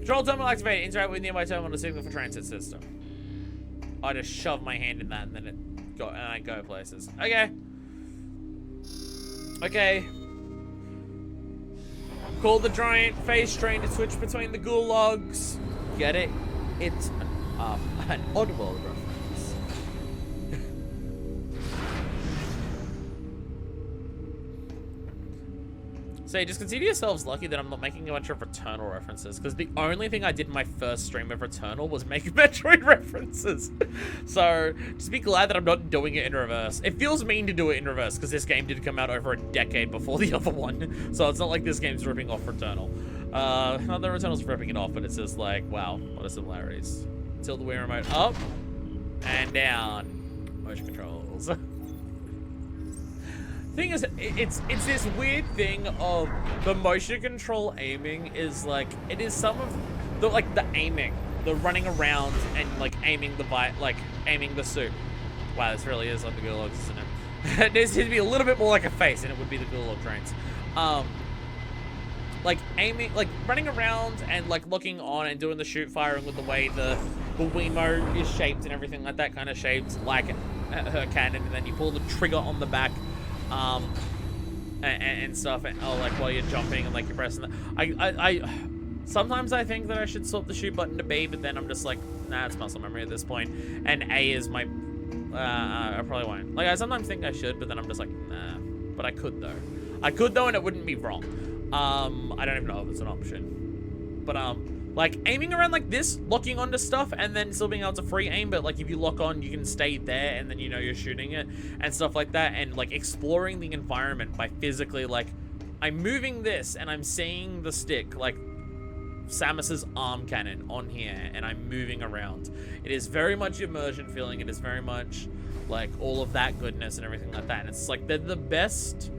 Control terminal activated. Interact with nearby terminal to signal for transit system. I just shove my hand in that and then I go places. Okay. Okay. Call the giant face train to switch between the gulags. Get it? It's an audible reference. So just consider yourselves lucky that I'm not making a bunch of Returnal references, because the only thing I did in my first stream of Returnal was make Metroid references. So just be glad that I'm not doing it in reverse. It feels mean to do it in reverse, because this game did come out over a decade before the other one. So it's not like this game's ripping off Returnal. Not that Returnal's ripping it off, but it's just like, wow, what are similarities. Tilt the Wii remote up and down. Motion controls. Thing is, it's this weird thing of the motion control aiming is like, it is some of the, like, the aiming, the running around and like aiming the suit. Wow, this really is like the Gulags, isn't it? It needs to be a little bit more like a face, and it would be the Gulag trains. Like aiming, like running around and like looking on and doing the shoot firing with the way the Wiimote is shaped and everything like that, kind of shaped like her cannon, and then you pull the trigger on the back. And stuff, and like while you're jumping and like you're pressing I sometimes I think that I should swap the shoot button to B, but then I'm just like, nah, it's muscle memory at this point, and A is my I probably won't. Like, I sometimes think I should, but then I'm just like, nah. But I could though, and it wouldn't be wrong. I don't even know if it's an option, but like aiming around like this, locking onto stuff, and then still being able to free aim, but like if you lock on, you can stay there, and then you know you're shooting it, and stuff like that, and like exploring the environment by physically, like, I'm moving this, and I'm seeing the stick, like Samus's arm cannon on here, and I'm moving around. It is very much immersion feeling, it is very much like all of that goodness and everything like that, and it's like they're the best.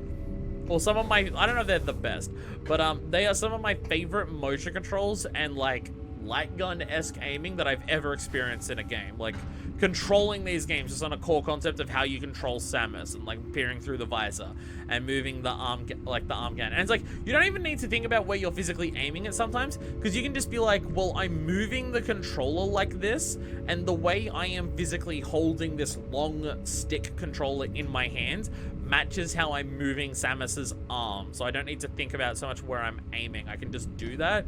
Well, some of my, I don't know if they're the best, but they are some of my favorite motion controls and like light gun-esque aiming that I've ever experienced in a game. Like controlling these games just on a core concept of how you control Samus and like peering through the visor and moving the arm, like the arm cannon. And it's like, you don't even need to think about where you're physically aiming it sometimes, because you can just be like, well, I'm moving the controller like this, and the way I am physically holding this long stick controller in my hand matches how I'm moving Samus's arm, so I don't need to think about so much where I'm aiming. I can just do that.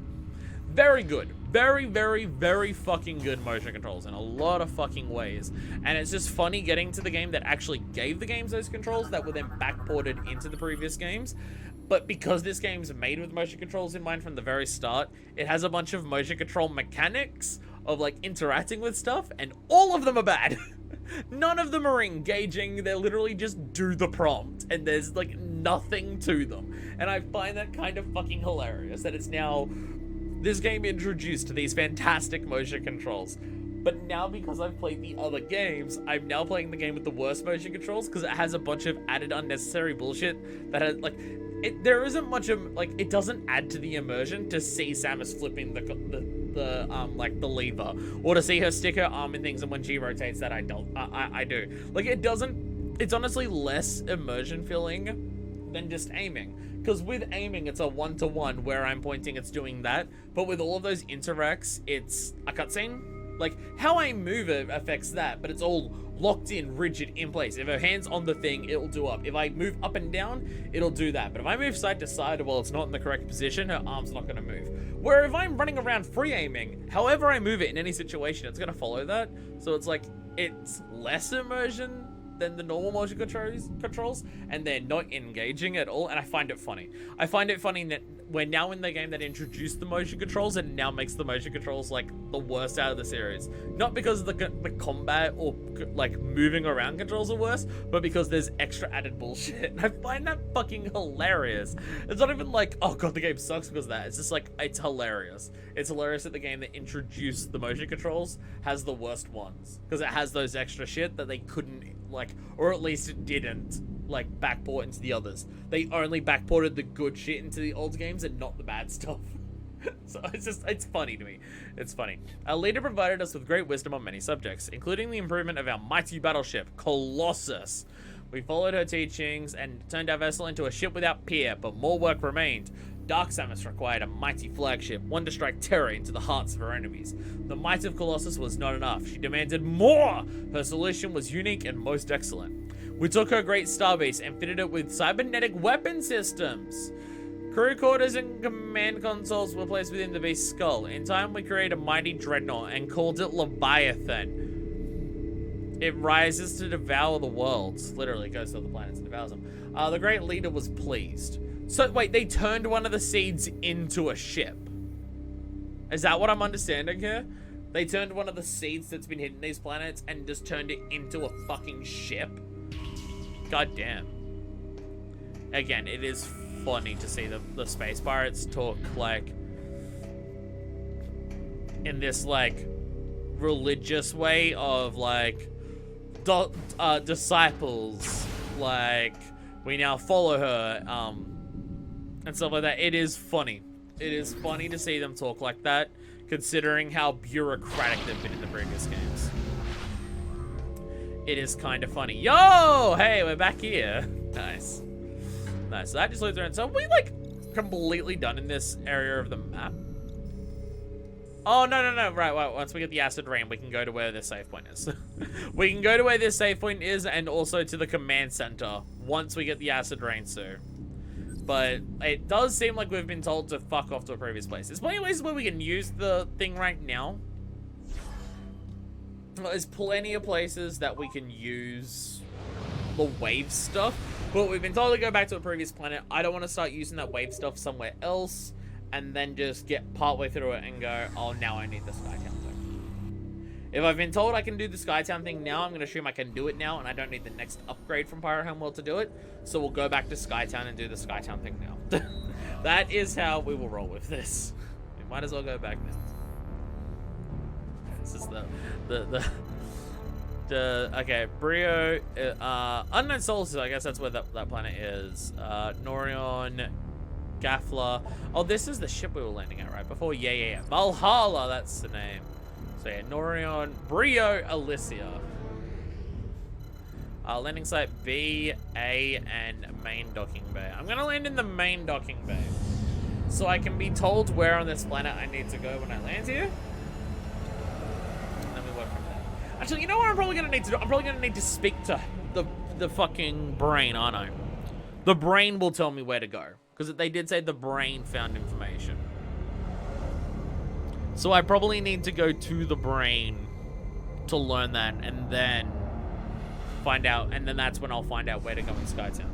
Very good. Very, very, very fucking good motion controls in a lot of fucking ways. And it's just funny getting to the game that actually gave the games those controls that were then backported into the previous games. But because this game's made with motion controls in mind from the very start, it has a bunch of motion control mechanics of like interacting with stuff, and all of them are bad. None of them are engaging. They're literally just do the prompt, and there's like nothing to them. And I find that kind of fucking hilarious that it's now this game introduced these fantastic motion controls. But now, because I've played the other games, I'm now playing the game with the worst motion controls, because it has a bunch of added unnecessary bullshit that has like, there isn't much of, like, it doesn't add to the immersion to see Samus flipping like the lever, or to see her stick her arm in things, and when she rotates that, I do. Like, it doesn't, it's honestly less immersion feeling than just aiming. Because with aiming, it's a one-to-one, where I'm pointing, it's doing that. But with all of those interacts, it's a cutscene. Like, how I move it affects that, but it's all locked in, rigid, in place. If her hand's on the thing, it'll do up. If I move up and down, it'll do that. But if I move side to side, well, it's not in the correct position, her arm's not gonna move. Where if I'm running around free aiming, however I move it in any situation, it's gonna follow that. So it's like, it's less immersion than the normal motion controls, and they're not engaging at all, and I find it funny. I find it funny that we're now in the game that introduced the motion controls and now makes the motion controls like the worst out of the series. Not because the combat or like moving around controls are worse, but because there's extra added bullshit. I find that fucking hilarious. It's not even like, oh god, the game sucks because of that. It's just like, it's hilarious. It's hilarious that the game that introduced the motion controls has the worst ones, because it has those extra shit that they couldn't, like, or at least it didn't, like, backport into the others. They only backported the good shit into the old games and not the bad stuff. So it's funny to me. It's funny. Our leader provided us with great wisdom on many subjects, including the improvement of our mighty battleship, Colossus. We followed her teachings and turned our vessel into a ship without peer, but more work remained. Dark Samus required a mighty flagship, one to strike terror into the hearts of her enemies. The might of Colossus was not enough. She demanded more! Her solution was unique and most excellent. We took her great starbase and fitted it with cybernetic weapon systems. Crew quarters and command consoles were placed within the beast's skull. In time, we created a mighty dreadnought and called it Leviathan. It rises to devour the worlds. Literally goes to the planets and devours them. The great leader was pleased. So, wait, they turned one of the seeds into a ship. Is that what I'm understanding here? They turned one of the seeds that's been hidden in these planets and just turned it into a fucking ship? God damn. Again, it is funny to see the space pirates talk, like, in this, like, religious way of, like, disciples, like, we now follow her, and stuff like that. It is funny. It is funny to see them talk like that, considering how bureaucratic they've been in the previous games. It is kind of funny. Yo! Hey, we're back here. Nice. Nice. So that just leads around. So are we, like, completely done in this area of the map? Oh, no. Right. Once we get the acid rain, we can go to where the save point is. We can go to where this save point is and also to the command center once we get the acid rain, sir. But it does seem like we've been told to fuck off to a previous place. There's plenty of places where we can use the thing right now. There's plenty of places that we can use the wave stuff. But we've been told to go back to a previous planet. I don't want to start using that wave stuff somewhere else and then just get partway through it and go, oh, now I need the Skytown thing. If I've been told I can do the Skytown thing now, I'm going to assume I can do it now, and I don't need the next upgrade from Pirate Homeworld to do it. So we'll go back to Skytown and do the Skytown thing now. That is how we will roll with this. We might as well go back now. This is okay, Brio, Unknown Solstice, I guess that's where that planet is. Norion, Gafla. Oh, this is the ship we were landing at right before. Yeah. Valhalla, that's the name. So yeah, Norion, Brio, Elysia. Landing site B, A, and main docking bay. I'm gonna land in the main docking bay, so I can be told where on this planet I need to go when I land here. And then we work from there. Actually, you know what I'm probably gonna need to do? I'm probably gonna need to speak to the fucking brain, aren't I? The brain will tell me where to go, because they did say the brain found information. So I probably need to go to the brain to learn that, and then find out, and then that's when I'll find out where to go in Skytown.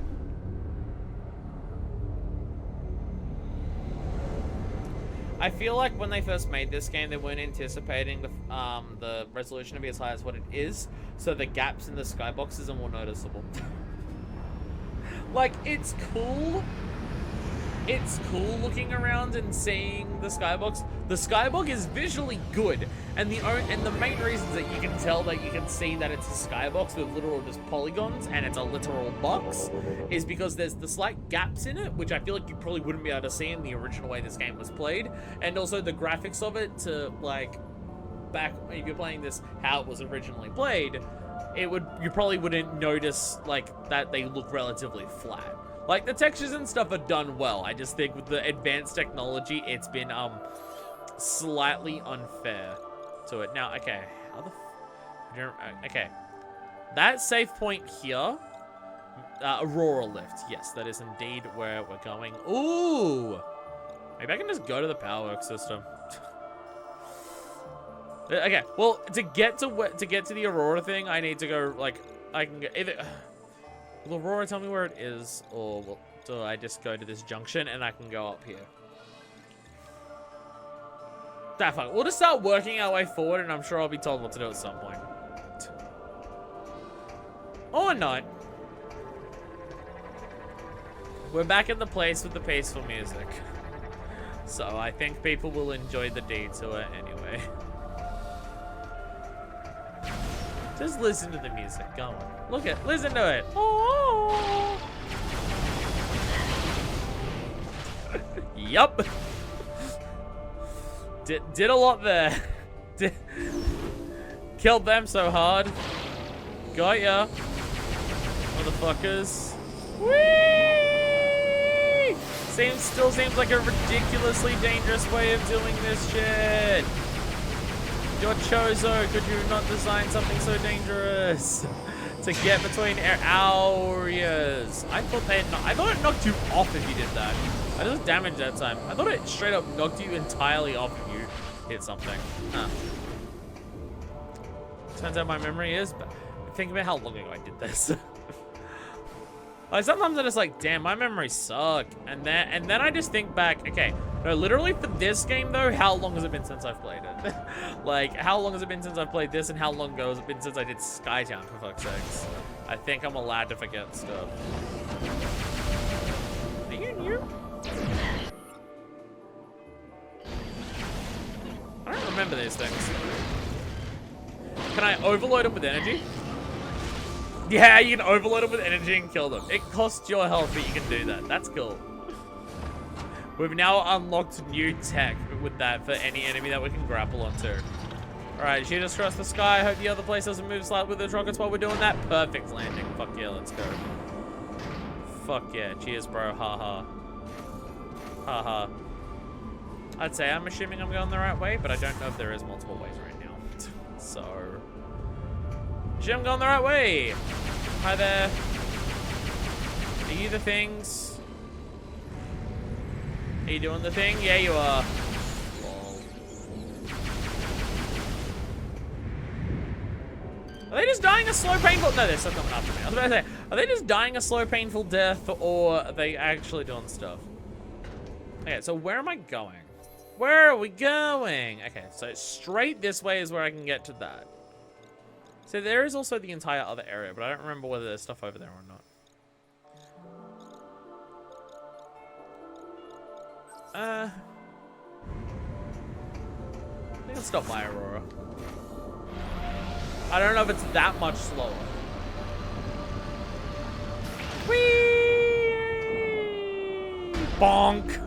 I feel like when they first made this game, they weren't anticipating the resolution to be as high as what it is, so the gaps in the skyboxes are more noticeable. Like, it's cool. It's cool looking around and seeing the skybox. The skybox is visually good, and the main reasons that you can tell that you can see that it's a skybox with literal just polygons and it's a literal box is because there's the slight gaps in it, which I feel like you probably wouldn't be able to see in the original way this game was played, and also the graphics of it to, like, back if you're playing this how it was originally played, you probably wouldn't notice like that they look relatively flat. Like, the textures and stuff are done well. I just think with the advanced technology, it's been, slightly unfair to it. Now, okay. Okay. That save point here, Aurora Lift. Yes, that is indeed where we're going. Ooh! Maybe I can just go to the Powerworks system. Okay, well, to get to the Aurora thing, I need to go, like, I can get... Will Aurora tell me where it is, or do I just go to this junction and I can go up here? That fuck. We'll just start working our way forward, and I'm sure I'll be told what to do at some point. Or not. We're back in the place with the peaceful music. So I think people will enjoy the detour anyway. Just listen to the music. Go on. Listen to it. Oh. Yup. Did a lot there. Killed them so hard. Got ya. Motherfuckers. Whee! Still seems like a ridiculously dangerous way of doing this shit. You're Chozo, could you not design something so dangerous? To get between areas. I thought it knocked you off if you did that. I just damaged that time. I thought it straight up knocked you entirely off if you hit something. Huh. Turns out my memory is, but think about how long ago I did this. Like sometimes I'm just like, damn, my memory suck. And then I just think back, okay, no, literally for this game though, how long has it been since I've played it? Like, how long has it been since I've played this, and how long ago has it been since I did Skytown, for fuck's sakes? I think I'm allowed to forget stuff. Are you new? I don't remember these things. Can I overload them with energy? Yeah, you can overload them with energy and kill them. It costs your health, but you can do that. That's cool. We've now unlocked new tech with that for any enemy that we can grapple onto. Alright, shoot us across the sky. Hope the other place doesn't move slightly with the rockets while we're doing that. Perfect landing. Fuck yeah, let's go. Fuck yeah. Cheers, bro. Haha. Haha. I'd say I'm assuming I'm going the right way, but I don't know if there is multiple ways right now. So... I'm going the right way. Hi there. Are you the things? Are you doing the thing? Yeah, you are. Lol. Are they just dying a slow, painful... No, they're still coming after me. I was about to say, are they just dying a slow, painful death, or are they actually doing stuff? Okay, so where am I going? Where are we going? Okay, so straight this way is where I can get to that. So there is also the entire other area, but I don't remember whether there's stuff over there or not. I think I'll stop by Aurora. I don't know if it's that much slower. Whee! Bonk!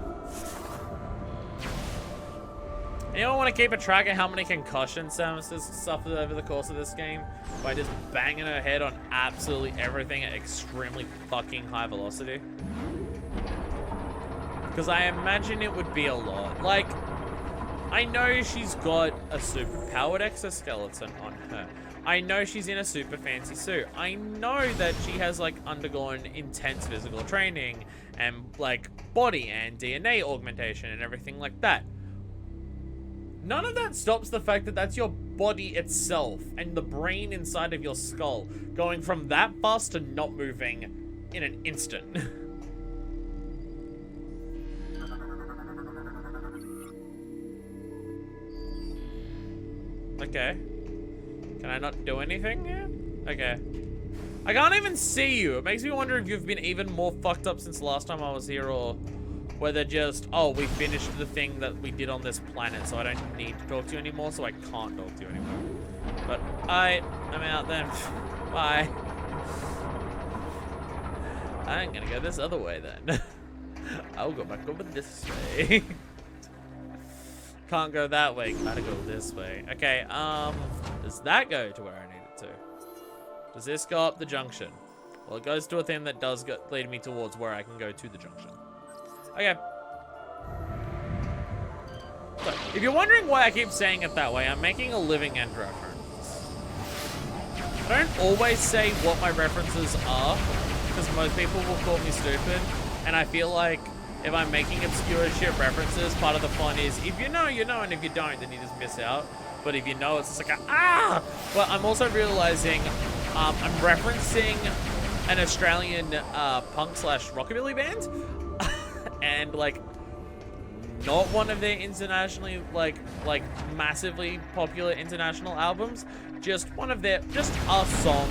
Anyone want to keep a track of how many concussions Samus has suffered over the course of this game by just banging her head on absolutely everything at extremely fucking high velocity? Because I imagine it would be a lot. Like, I know she's got a super powered exoskeleton on her. I know she's in a super fancy suit. I know that she has like undergone intense physical training and like body and DNA augmentation and everything like that. None of that stops the fact that that's your body itself and the brain inside of your skull going from that fast to not moving in an instant. Okay. Can I not do anything here? Okay. I can't even see you. It makes me wonder if you've been even more fucked up since the last time I was here, or whether just, oh, we finished the thing that we did on this planet, so I don't need to talk to you anymore, so I can't talk to you anymore. But I'm out then. Bye. I'm gonna go this other way then. I'll go back over this way. Can't go that way, gotta go this way. Okay, does that go to where I need it to? Does this go up the junction? Well, it goes to a thing that does lead me towards where I can go to the junction. Okay. So, if you're wondering why I keep saying it that way, I'm making a living end reference. I don't always say what my references are, because most people will call me stupid, and I feel like if I'm making obscure shit references, part of the fun is, if you know, you know, and if you don't, then you just miss out. But if you know, it's just like, ah! But I'm also realizing I'm referencing an Australian punk/rockabilly band, and like, not one of their internationally, like massively popular international albums, just one of their, just a song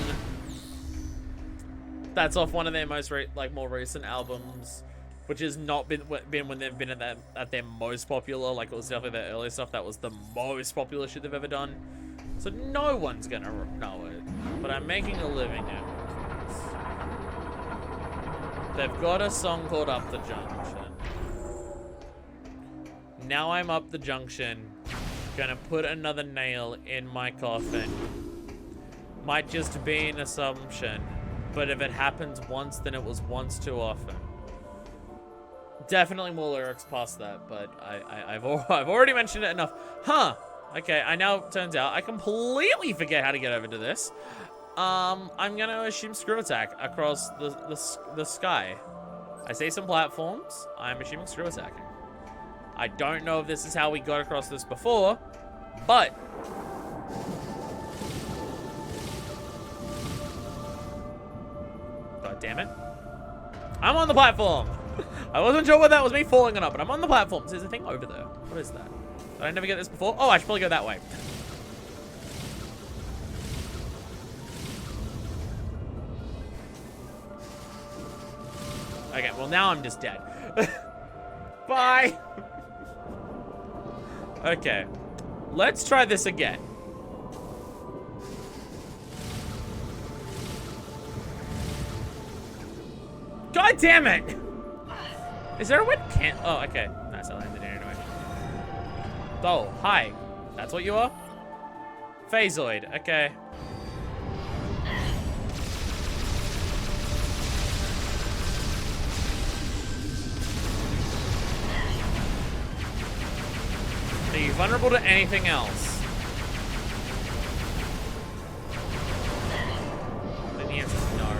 that's off one of their most more recent albums, which has not been when they've been at their most popular. Like, it was definitely their early stuff that was the most popular shit they've ever done. So no one's gonna know it, but I'm making a living out of it. They've got a song called Up the Junction. Now I'm up the junction, gonna put another nail in my coffin. Might just be an assumption, but if it happens once, then it was once too often. definitely more lyrics past that, but I've already mentioned it enough. Huh. Okay, turns out I completely forget how to get over to this. I'm gonna assume screw attack across the sky. I see some platforms. I'm assuming screw attacking. I don't know if this is how we got across this before, but... God damn it. I'm on the platform. I wasn't sure whether that was me falling or not, but I'm on the platform. There's a thing over there. What is that? Did I never get this before? Oh, I should probably go that way. Okay, well now I'm just dead. Bye. Okay, let's try this again. God damn it! Is there a way? Can't. Oh, okay. Nice, I landed here anyway. Oh, hi. That's what you are? Phasoid. Okay. Are you vulnerable to anything else? Then the answer is no.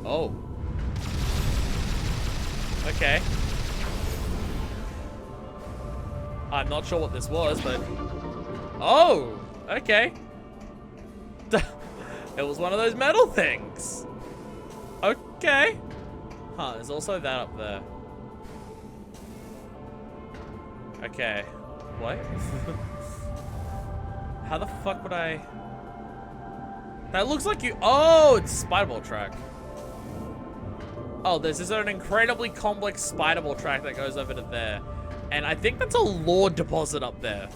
Oh. Okay. I'm not sure what this was, but... Oh! Okay. It was one of those metal things. Okay. Huh, there's also that up there. Okay. What? How the fuck would I... That looks like you... Oh, it's a spider ball track. Oh, this is an incredibly complex spider ball track that goes over to there. And I think that's a lore deposit up there.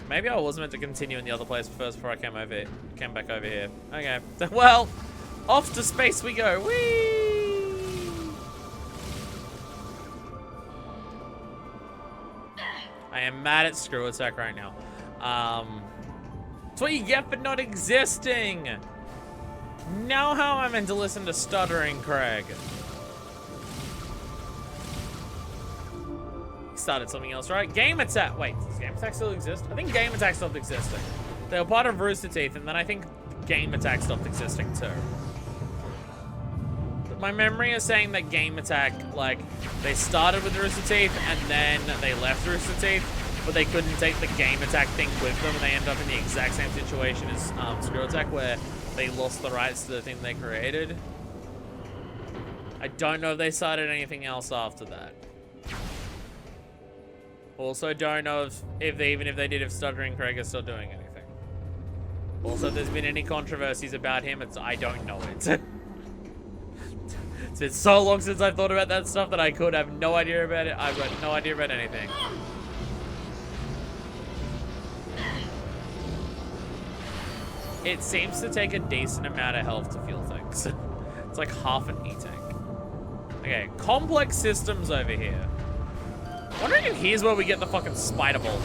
Maybe I was meant to continue in the other place first before I came back over here. Okay. Well, off to space we go. Whee! I am mad at screw attack right now. That's what you get for not existing. Now how am I meant to listen to stuttering Craig? Started something else, right? Game attack. Wait, does game attack still exist? I think game attack stopped existing. They were part of Rooster Teeth, and then I think game attack stopped existing too. But my memory is saying that game attack, like, they started with Rooster Teeth and then they left Rooster Teeth, but they couldn't take the game attack thing with them, and they ended up in the exact same situation as Screw Attack, where they lost the rights to the thing they created. I don't know if they started anything else after that. Also, don't know if they did, if Stuttering Craig is still doing anything. Also, if there's been any controversies about him, I don't know it. It's been so long since I've thought about that stuff that I could have no idea about it. I've got no idea about anything. It seems to take a decent amount of health to fuel things. It's like half an E-tank. Okay, complex systems over here. I'm wondering if here's where we get the fucking spider ball.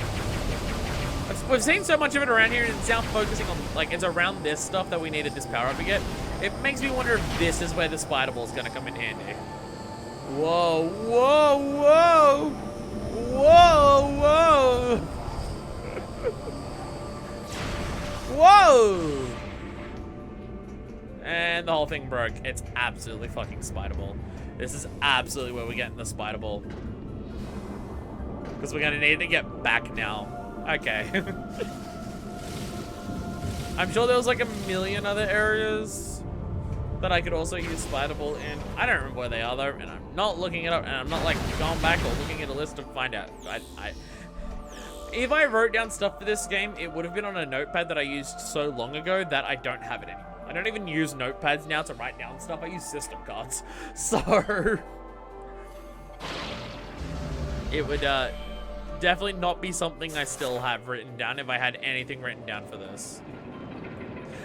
We've seen so much of it around here, and it's now focusing on, like, it's around this stuff that we needed this power up to get. It makes me wonder if this is where the spider ball is gonna come in handy. Whoa, whoa, whoa! Whoa, whoa! Whoa! And the whole thing broke. It's absolutely fucking spider ball. This is absolutely where we're getting the spider ball. Because we're gonna need to get back now. Okay. I'm sure there was like a million other areas that I could also use spider ball in. I don't remember where they are though, and I'm not looking it up, and I'm not like going back or looking at a list to find out. If I wrote down stuff for this game, it would have been on a notepad that I used so long ago that I don't have it anymore. I don't even use notepads now to write down stuff. I use system cards. So it would definitely not be something I still have written down if I had anything written down for this.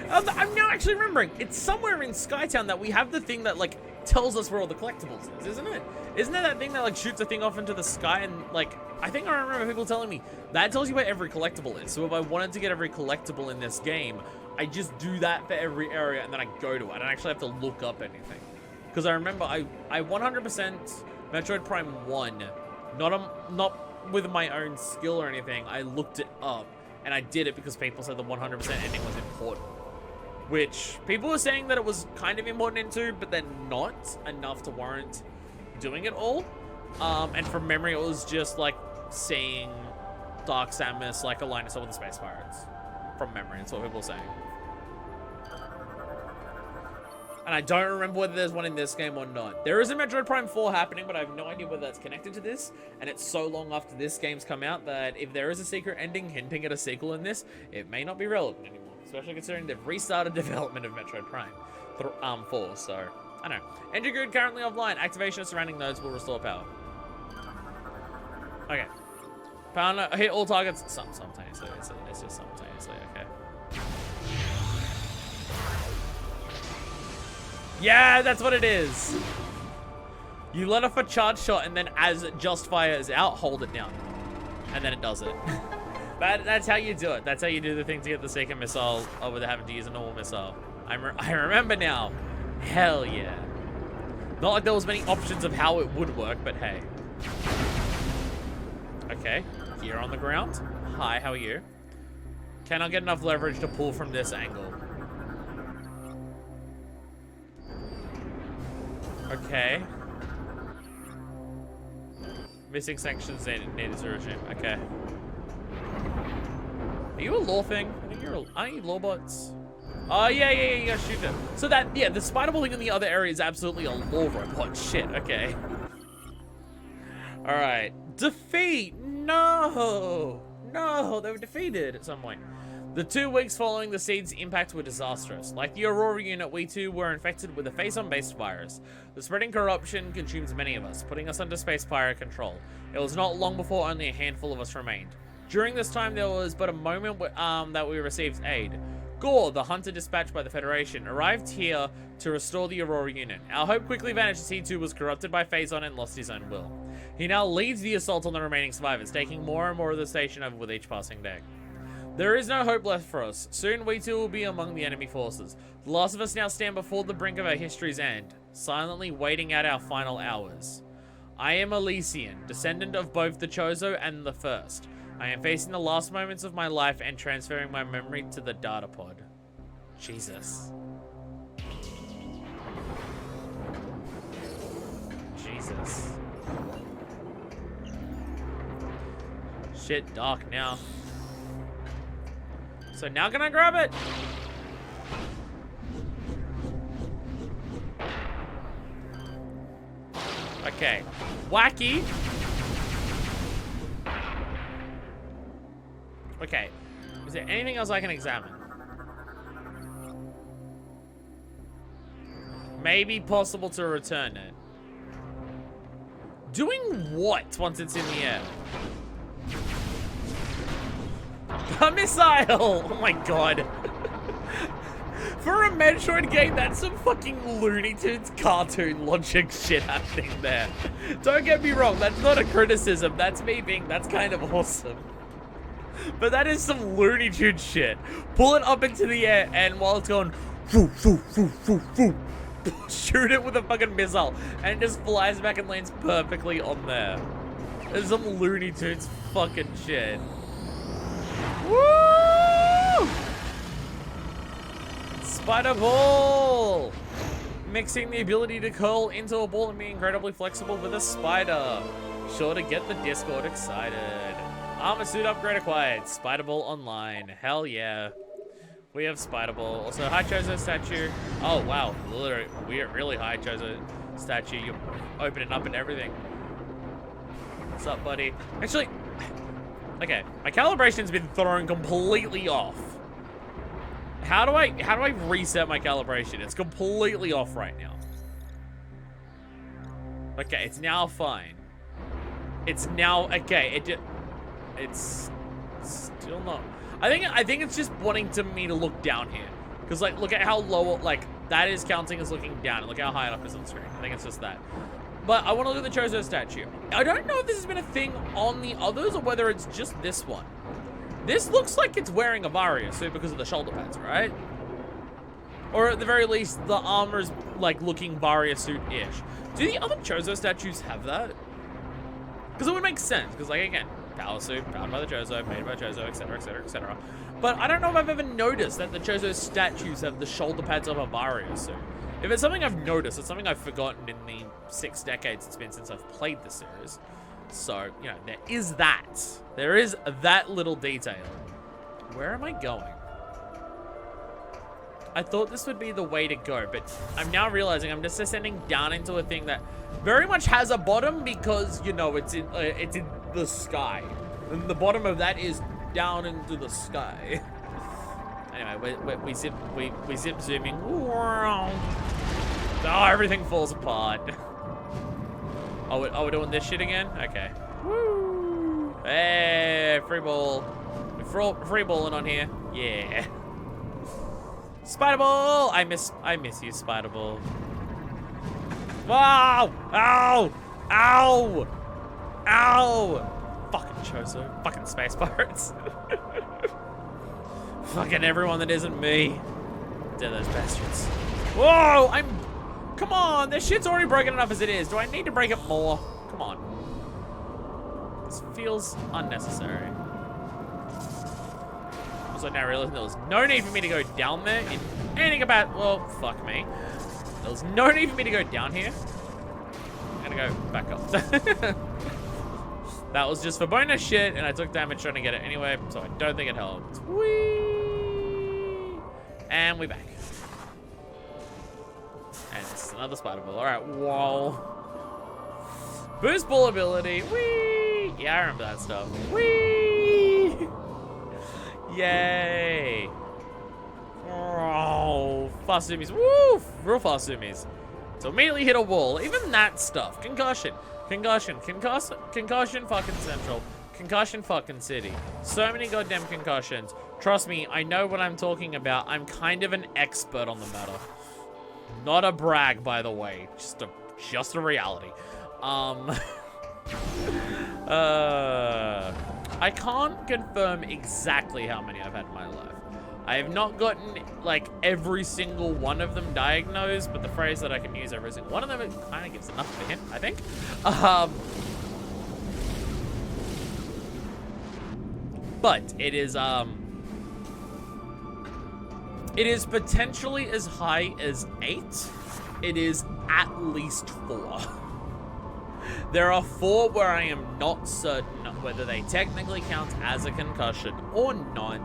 I'm now actually remembering. It's somewhere in Skytown that we have the thing that, like, tells us where all the collectibles is, isn't it? Isn't it that thing that, like, shoots a thing off into the sky and, like, I think I remember people telling me that tells you where every collectible is. So if I wanted to get every collectible in this game, I just do that for every area and then I go to it. I don't actually have to look up anything. Because I remember I 100% Metroid Prime 1, not with my own skill or anything. I looked it up and I did it because people said the 100% ending was important. Which people were saying that it was kind of important in 2, but then not enough to warrant doing it all. And from memory, it was just like seeing Dark Samus like align itself with the Space Pirates. From memory, that's what people were saying. And I don't remember whether there's one in this game or not. There is a Metroid Prime 4 happening, but I have no idea whether that's connected to this. And it's so long after this game's come out that if there is a secret ending hinting at a sequel in this, it may not be relevant anymore. Especially considering they've restarted development of Metroid Prime 4, so I don't know. Engine grid currently offline. Activation of surrounding nodes will restore power. Okay. Power hit all targets simultaneously. It's just simultaneously, okay. Yeah, that's what it is. You let off a charge shot and then as it just fires out, hold it down. And then it does it. That's how you do it. That's how you do the thing to get the second missile without having to use a normal missile. I remember now. Hell yeah. Not like there was many options of how it would work, but hey. Okay, here on the ground. Hi, how are you? Cannot get enough leverage to pull from this angle. Okay. Missing sections needed to resume. Okay. Are you a law thing? I think aren't you law bots? Oh, yeah, you gotta shoot them. So that, yeah, the spider thing in the other area is absolutely a law robot. Shit, okay. Alright. Defeat! No! No, they were defeated at some point. The 2 weeks following the seed's impact were disastrous. Like the Aurora unit, we too were infected with a Phazon-based virus. The spreading corruption consumes many of us, putting us under space pirate control. It was not long before only a handful of us remained. During this time, there was but a moment that we received aid. Gore, the hunter dispatched by the Federation, arrived here to restore the Aurora unit. Our hope quickly vanished as he too was corrupted by Phazon and lost his own will. He now leads the assault on the remaining survivors, taking more and more of the station over with each passing day. There is no hope left for us. Soon we too will be among the enemy forces. The last of us now stand before the brink of our history's end, silently waiting out our final hours. I am Elysian, descendant of both the Chozo and the First. I am facing the last moments of my life and transferring my memory to the data pod. Jesus. Jesus. Shit, dark now. So now can I grab it? Okay. Wacky. Okay. Is there anything else I can examine? Maybe possible to return it. Doing what once it's in the air? A missile! Oh my god. For a Metroid game, that's some fucking Looney Tunes cartoon logic shit happening there. Don't get me wrong, that's not a criticism. That's me being, that's kind of awesome. But that is some Looney Tunes shit. Pull it up into the air, and while it's going, foo, foo, foo, foo, foo, shoot it with a fucking missile, and it just flies back and lands perfectly on there. There's some Looney Tunes fucking shit. Woo! Spider ball! Mixing the ability to curl into a ball and be incredibly flexible with a spider. Sure to get the Discord excited. Armor suit upgrade acquired. Spider ball online. Hell yeah. We have spider ball. Also, high Chozo statue. Oh wow, literally, we're really high Chozo statue. You're opening up and everything. What's up, buddy? Actually, okay, my calibration's been thrown completely off. How do I reset my calibration? It's completely off right now. Okay, it's now fine. It's now okay. It's still not. I think it's just wanting me to look down here, because like look at how low, like that is counting as looking down, and look how high it up is on the screen. I think it's just that. But I want to look at the Chozo statue. I don't know if this has been a thing on the others or whether it's just this one. This looks like it's wearing a Varia suit because of the shoulder pads, right? Or at the very least, the armor is like looking Varia suit-ish. Do the other Chozo statues have that? Because it would make sense. Because like again, power suit, powered by the Chozo, made by Chozo, etc., etc., etc. But I don't know if I've ever noticed that the Chozo statues have the shoulder pads of a Varia suit. If it's something I've noticed, it's something I've forgotten in the 6 decades it's been since I've played the series. So, you know, there is that. There is that little detail. Where am I going? I thought this would be the way to go, but I'm now realizing I'm just descending down into a thing that very much has a bottom because, you know, it's in the sky. And the bottom of that is down into the sky. Anyway, we zip zooming. Oh, everything falls apart. Oh, we're doing this shit again? Okay. Woo! Hey, free ball. We're free balling on here. Yeah. Spider Ball! I miss you, Spider Ball. Wow! Ow! Ow! Ow! Fucking Chozo. Fucking space pirates. Fucking everyone that isn't me. They're those bastards. Whoa! Come on! This shit's already broken enough as it is. Do I need to break it more? Come on. This feels unnecessary. Also, now realizing there was no need for me to go down there in anything about... Well, fuck me. There was no need for me to go down here. I'm gonna go back up. That was just for bonus shit, and I took damage trying to get it anyway, so I don't think it helped. Whee! And we're back. And this is another spider ball. Alright, whoa. Boost ball ability. Whee! Yeah, I remember that stuff. Whee! Yay! Oh, fast zoomies. Woo! Real fast zoomies. So immediately hit a wall. Even that stuff. Concussion. Concussion. Concussion fucking central. Concussion fucking city. So many goddamn concussions. Trust me, I know what I'm talking about. I'm kind of an expert on the matter. Not a brag, by the way. Just a reality. I can't confirm exactly how many I've had in my life. I have not gotten, like, every single one of them diagnosed, but the phrase that I can use every single one of them, it kind of gives enough for him, I think. But it is potentially as high as 8. It is at least 4. There are 4 where I am not certain whether they technically count as a concussion or not,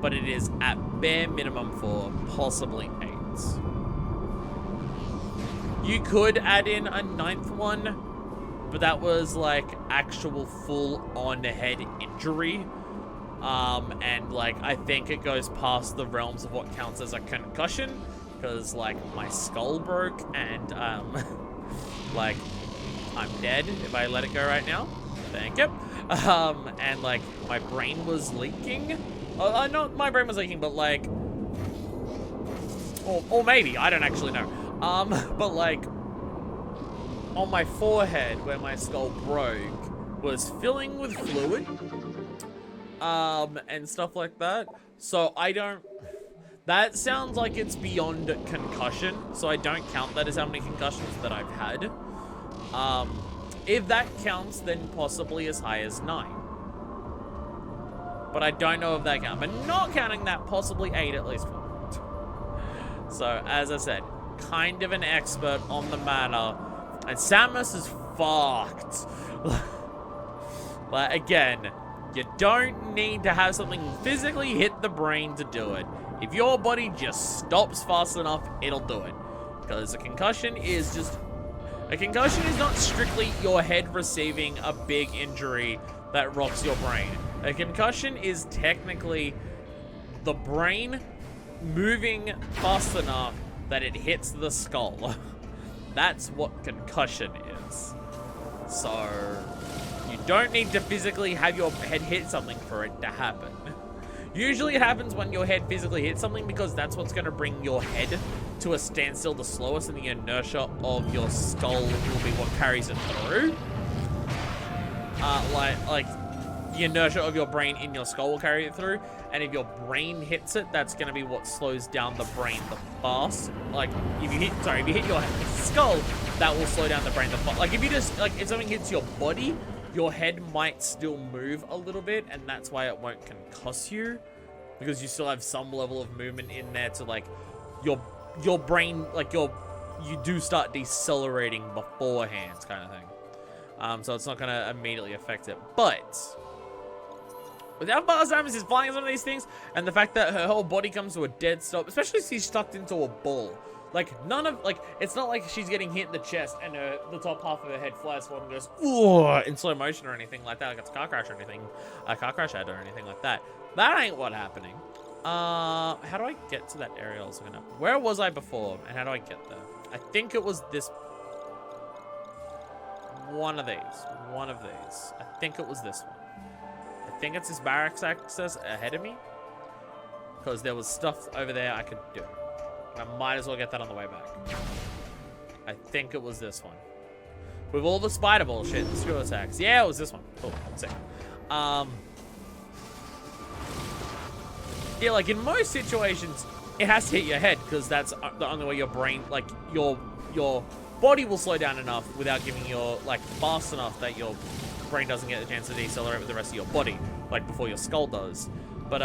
but it is at bare minimum 4, possibly 8. You could add in a 9th one, but that was like actual full-on head injury. And like, I think it goes past the realms of what counts as a concussion, because like my skull broke and like I'm dead if I let it go right now. Thank you. And like my brain was leaking. Not my brain was leaking, but like, or maybe, I don't actually know. But like on my forehead where my skull broke was filling with fluid. And stuff like that. So I don't... That sounds like it's beyond concussion, so I don't count that as how many concussions that I've had. If that counts, then possibly as high as 9. But I don't know if that counts. But not counting that, possibly 8 at least. So, as I said, kind of an expert on the matter. And Samus is fucked. Like, again... You don't need to have something physically hit the brain to do it. If your body just stops fast enough, it'll do it. Because a concussion is just... A concussion is not strictly your head receiving a big injury that rocks your brain. A concussion is technically the brain moving fast enough that it hits the skull. That's what concussion is. So... You don't need to physically have your head hit something for it to happen. Usually it happens when your head physically hits something because that's what's going to bring your head to a standstill the slowest, and the inertia of your skull will be what carries it through. Like the inertia of your brain in your skull will carry it through, and if your brain hits it, that's gonna be what slows down the brain the fast. Like if you hit your skull, that will slow down the brain the fast. Like if something hits your body, your head might still move a little bit, and that's why it won't concuss you, because you still have some level of movement in there to like your brain, like you do start decelerating beforehand, kind of thing. So it's not gonna immediately affect it, but with how fast Samus is flying some of these things, and the fact that her whole body comes to a dead stop, especially if she's stuck into a ball. Like, it's not like she's getting hit in the chest and the top half of her head flies forward and goes, ooh, in slow motion or anything like that, like it's a car crash head or anything like that. That ain't what happening. How do I get to that area? Where was I before, and how do I get there? I think it was this. One of these. I think it was this one. I think it's this barracks access ahead of me, because there was stuff over there I could do. I might as well get that on the way back. I think it was this one. With all the spider bullshit and screw attacks. Yeah, it was this one. Cool. Sick. Yeah, like in most situations, it has to hit your head, because that's the only way your brain, like your body will slow down enough without giving your, like, fast enough that your brain doesn't get the chance to decelerate with the rest of your body, like before your skull does. But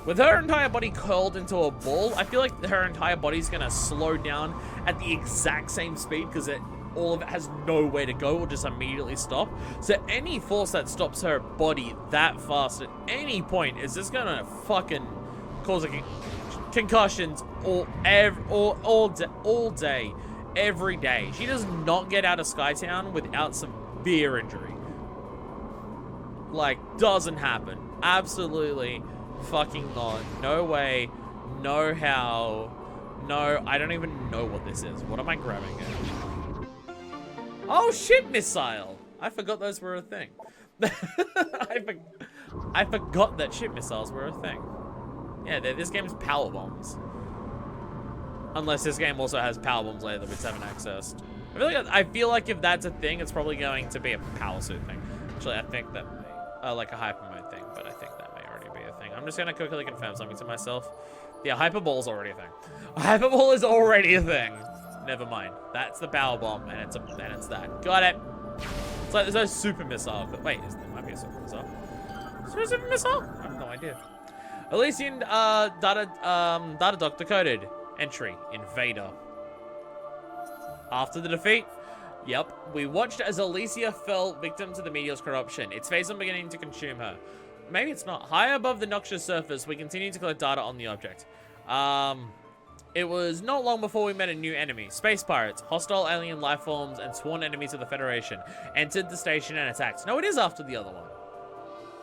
with her entire body curled into a ball, I feel like her entire body's gonna slow down at the exact same speed, because all of it has nowhere to go or just immediately stop. So any force that stops her body that fast at any point is just gonna fucking cause concussions all day, every day. She does not get out of Skytown without severe injury. Like, doesn't happen. Absolutely fucking not. No way. No how. No, I don't even know what this is. What am I grabbing here? Oh, ship missile. I forgot those were a thing. I forgot that ship missiles were a thing. Yeah, this game's power bombs. Unless this game also has power bombs later that we just haven't accessed. I feel like if that's a thing, it's probably going to be a power suit thing. Actually, I think that may, like a hyper mode thing, but I think that may already be a thing. I'm just gonna quickly confirm something to myself. Yeah, hyperball is already a thing. Hyperball is already a thing. Never mind. That's the power bomb, and it's that. Got it. It's like there's no super missile. But wait, there might be a super missile. Is there a super missile? I have no idea. Elysian data doc decoded. Entry, Invader. After the defeat, yep, we watched as Elysia fell victim to the meteor's corruption, its phase beginning to consume her. Maybe it's not. High above the noxious surface, we continue to collect data on the object. It was not long before we met a new enemy. Space pirates, hostile alien life forms, and sworn enemies of the Federation entered the station and attacked. No, it is after the other one.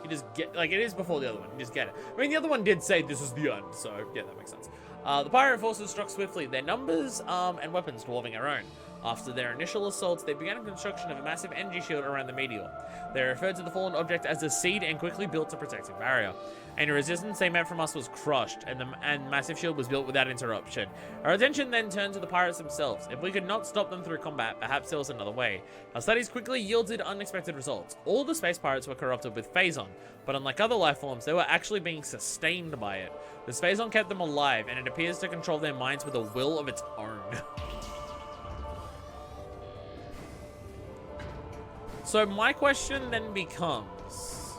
You just get, like, it is before the other one. You just get it. I mean, the other one did say this is the end, so yeah, that makes sense. The pirate forces struck swiftly, their numbers and weapons dwarfing our own. After their initial assaults, they began construction of a massive energy shield around the meteor. They referred to the fallen object as a seed and quickly built a protective barrier. Any resistance they met from us was crushed, and the massive shield was built without interruption. Our attention then turned to the pirates themselves. If we could not stop them through combat, perhaps there was another way. Our studies quickly yielded unexpected results. All the space pirates were corrupted with phazon, but unlike other life forms, they were actually being sustained by it. The phazon kept them alive, and it appears to control their minds with a will of its own. So my question then becomes,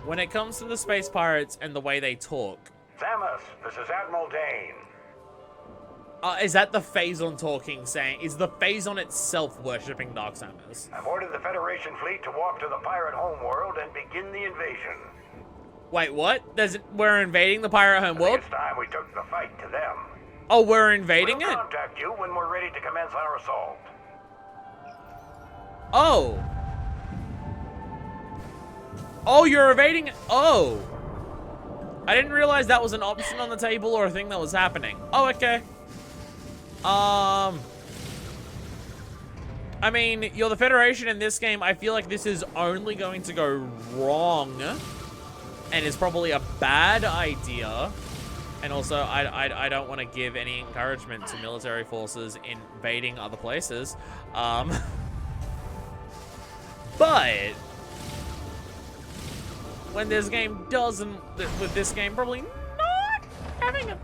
when it comes to the space pirates and the way they talk. Samus, this is Admiral Dane. Is that the Phazon talking, saying, is the Phazon itself worshipping Dark Samus? I've ordered the Federation fleet to walk to the pirate homeworld and begin the invasion. Wait, what? We're invading the pirate homeworld? It's time we took the fight to them. Oh, we're invading We'll it? contact you when we're ready to commence our assault. Oh. Oh, you're evading. Oh. I didn't realize that was an option on the table or a thing that was happening. Oh, okay. I mean, you're the Federation in this game. I feel like this is only going to go wrong. And it's probably a bad idea. And also, I don't want to give any encouragement to military forces invading other places. But when this game doesn't, with this game probably not having a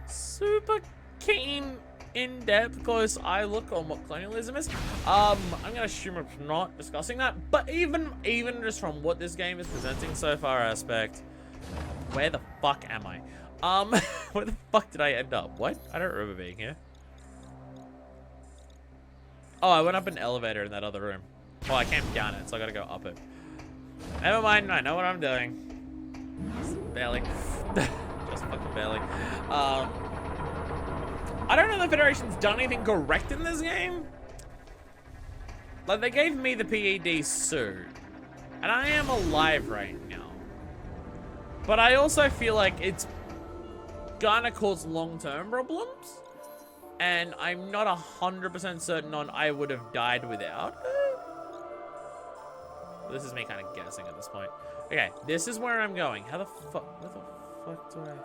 super keen, in-depth, close eye look on what colonialism is, I'm gonna assume it's not discussing that. But even just from what this game is presenting so far, aspect, where the fuck am I? Where the fuck did I end up? What? I don't remember being here. Oh, I went up an elevator in that other room. Oh, I came down it, so I gotta go up it. Never mind, I know what I'm doing. Barely. Just fucking barely. I don't know if the Federation's done anything correct in this game. Like, they gave me the PED suit, and I am alive right now. But I also feel like it's gonna cause long-term problems, and I'm not 100% certain on I would have died without it. This is me kind of guessing at this point. Okay, this is where I'm going. How the fuck? What the fuck do I?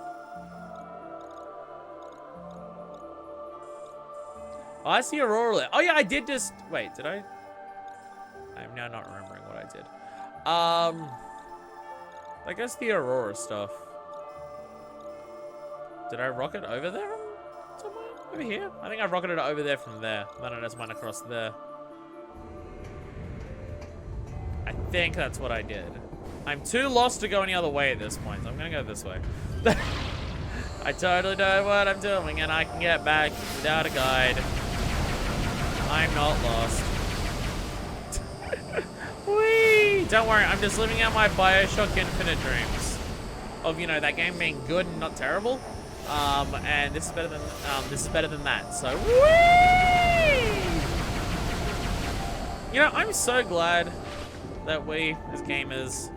Oh, I see Aurora. Oh yeah, I did just. Wait, did I? I'm now not remembering what I did. I guess the Aurora stuff. Did I rocket over there? Somewhere? Over here? I think I rocketed it over there from there. Then I just went across there. I think that's what I did. I'm too lost to go any other way at this point, so I'm gonna go this way. I totally know what I'm doing, and I can get back without a guide. I'm not lost. Whee! Don't worry, I'm just living out my Bioshock Infinite dreams of, you know, that game being good and not terrible. And this is better than that. So, whee! You know, I'm so glad that we, as gamers,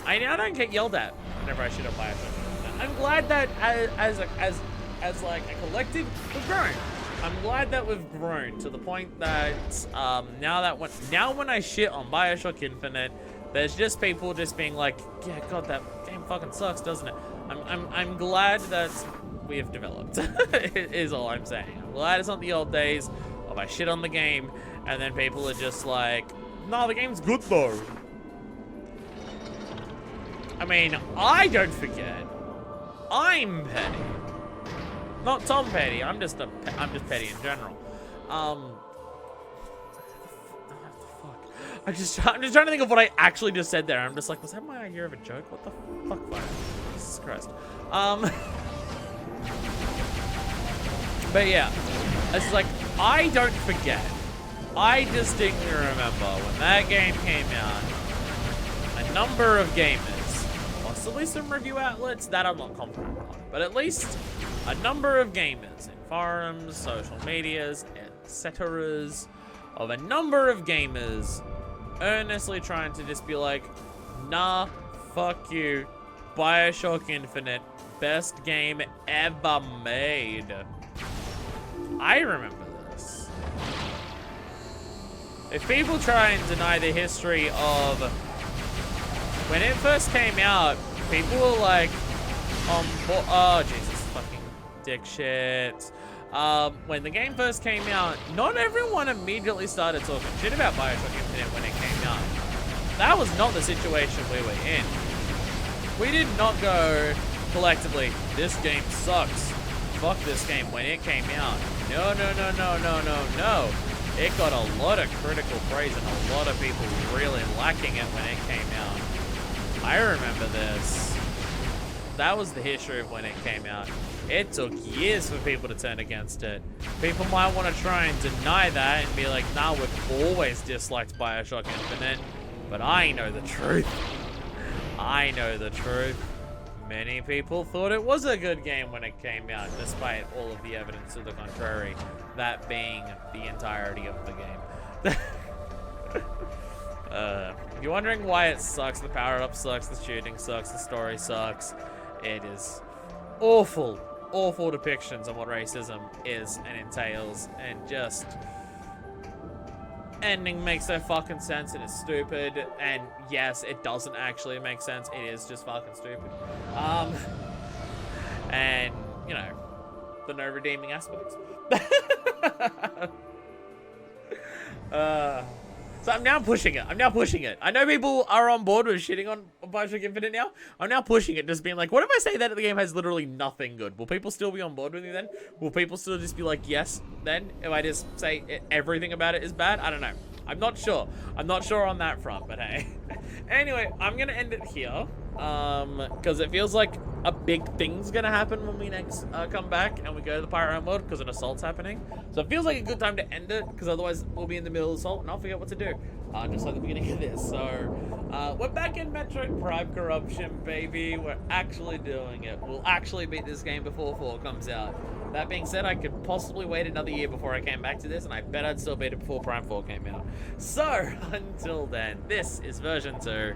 I now don't get yelled at whenever I shoot up Bioshock. I'm glad that as like a collective, we've grown. I'm glad that we've grown to the point that now when I shit on Bioshock Infinite, there's just people just being like, yeah, God, that game fucking sucks, doesn't it? I'm glad that we have developed. Is all I'm saying. I'm glad it's not the old days of I shit on the game and then people are just like, no, the game's good though. I mean, I don't forget. I'm petty. Not Tom Petty. I'm just petty in general. Fuck. I'm just trying to think of what I actually just said there. I'm just like, was that my idea of a joke? What the fuck? Jesus Christ. But yeah, it's like I don't forget. I distinctly remember when that game came out. A number of gamers, possibly some review outlets that I'm not confident on, but at least a number of gamers in forums, social medias, etc. of a number of gamers earnestly trying to just be like, nah, fuck you, Bioshock Infinite, best game ever made. I remember this. If people try and deny the history of when it first came out, people were like, oh Jesus, fucking dick shit. When the game first came out, not everyone immediately started talking shit about Bioshock Infinite when it came out. That was not the situation we were in. We did not go collectively, this game sucks, fuck this game when it came out. No. It got a lot of critical praise and a lot of people really liking it when it came out. I remember this. That was the history of when it came out. It took years for people to turn against it. People might want to try and deny that and be like, nah, we've always disliked Bioshock Infinite. But I know the truth. I know the truth. Many people thought it was a good game when it came out, despite all of the evidence to the contrary. That being the entirety of the game. You're wondering why it sucks, the power-up sucks, the shooting sucks, the story sucks. It is awful depictions of what racism is and entails, and just ending makes no fucking sense and it's stupid, and yes, it doesn't actually make sense, it is just fucking stupid. and, you know, the no redeeming aspects. So I'm now pushing it. I know people are on board with shitting on Bioshock Infinite now. I'm now pushing it, just being like, what if I say that the game has literally nothing good? Will people still be on board with me then? Will people still just be like, yes, then? If I just say everything about it is bad? I don't know. I'm not sure. I'm not sure on that front, but hey. Anyway, I'm going to end it here. Because it feels like a big thing's gonna happen when we next come back and we go to the Pirate Home World, because an assault's happening. So it feels like a good time to end it, because otherwise we'll be in the middle of the assault and I'll forget what to do. Just like the beginning of this. So we're back in Metroid Prime Corruption, baby. We're actually doing it. We'll actually beat this game before 4 comes out. That being said, I could possibly wait another year before I came back to this, and I bet I'd still beat it before Prime 4 came out. So until then, this is version 2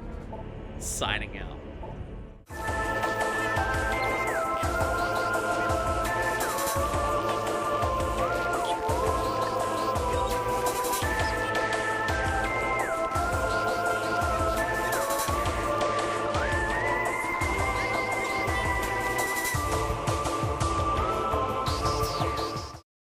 signing out.